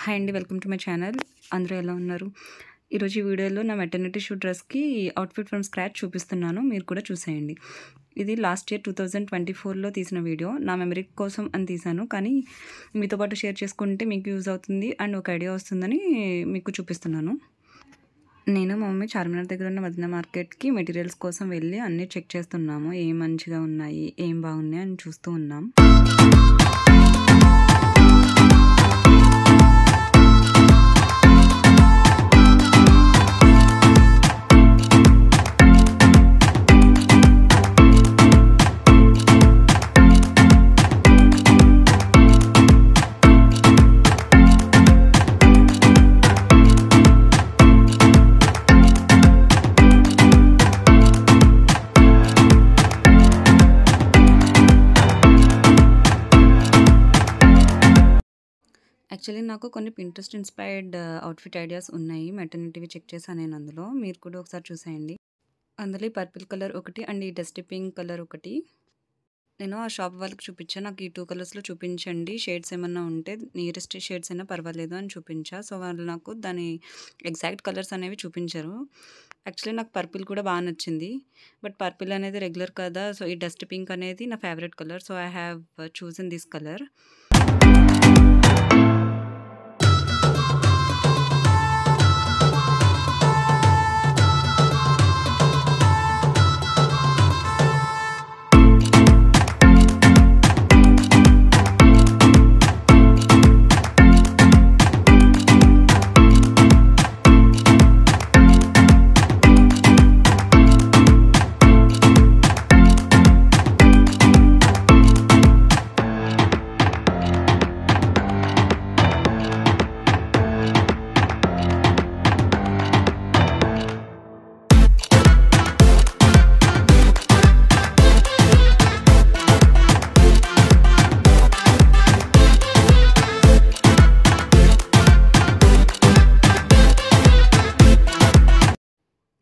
Hi అండి, welcome to my channel. అందరూ ఎలా ఉన్నారు? ఈరోజు ఈ వీడియోలో నా మెటర్నిటీ షూట్ డ్రెస్కి అవుట్ఫిట్ ఫ్రమ్ స్క్రాచ్ చూపిస్తున్నాను. మీరు కూడా చూసేయండి. ఇది లాస్ట్ ఇయర్ 2024లో తీసిన వీడియో. నా మెమరీ కోసం అని తీశాను, కానీ మీతో పాటు షేర్ చేసుకుంటే మీకు యూజ్ అవుతుంది అండ్ ఒక ఐడియా వస్తుందని మీకు చూపిస్తున్నాను. నేను మా మమ్మీ చార్మినార్ దగ్గర ఉన్న మదీనా మార్కెట్కి మెటీరియల్స్ కోసం వెళ్ళి అన్నీ చెక్ చేస్తున్నాము. ఏం మంచిగా ఉన్నాయి, ఏం బాగున్నాయి అని చూస్తూ ఉన్నాం. యాక్చువల్లీ నాకు కొన్ని పింట్రెస్ట్ ఇన్స్పైర్డ్ అవుట్ఫిట్ ఐడియాస్ ఉన్నాయి. మెటర్నిటీవి చెక్ చేశాను నేను అందులో. మీరు కూడా ఒకసారి చూసేయండి. అందులో ఈ పర్పుల్ కలర్ ఒకటి అండ్ ఈ డస్ట్ పింక్ కలర్ ఒకటి. నేను ఆ షాప్ వాళ్ళకి చూపించాను. నాకు ఈ 2 కలర్స్లో చూపించండి, షేడ్స్ ఏమన్నా ఉంటే నియరెస్ట్ షేడ్స్ అయినా పర్వాలేదు అని చూపించా. సో వాళ్ళు నాకు దాని ఎగ్జాక్ట్ కలర్స్ అనేవి చూపించారు. యాక్చువల్లీ నాకు పర్పుల్ కూడా బాగా నచ్చింది, బట్ పర్పుల్ అనేది రెగ్యులర్ కదా. సో ఈ డస్ట్ పింక్ అనేది నా favourite colour. So I have chosen this colour.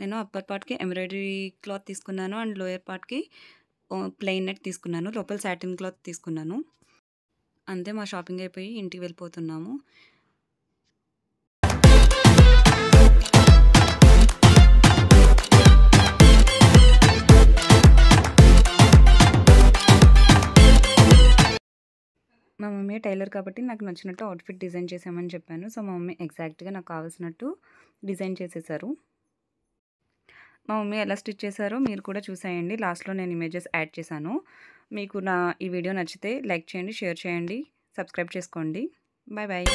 నేను అప్పర్ పార్ట్కి ఎంబ్రాయిడరీ క్లాత్ తీసుకున్నాను అండ్ లోయర్ పార్ట్కి ప్లెయిన్ నెట్ తీసుకున్నాను. లోపల సాటిన్ క్లాత్ తీసుకున్నాను. అంతే, మా షాపింగ్ అయిపోయి ఇంటికి వెళ్ళిపోతున్నాము. మా మమ్మీ టైలర్ కాబట్టి నాకు నచ్చినట్టు అవుట్ఫిట్ డిజైన్ చేసామని చెప్పాను. సో మా మమ్మీ ఎగ్జాక్ట్గా నాకు కావాల్సినట్టు డిజైన్ చేసేసారు. మా మమ్మీ ఎలా స్టిచ్ చేశారో మీరు కూడా చూసేయండి. లాస్ట్లో నేను ఇమేజెస్ యాడ్ చేశాను. మీకు నా ఈ వీడియో నచ్చితే లైక్ చేయండి, షేర్ చేయండి, సబ్స్క్రైబ్ చేసుకోండి. Bye bye.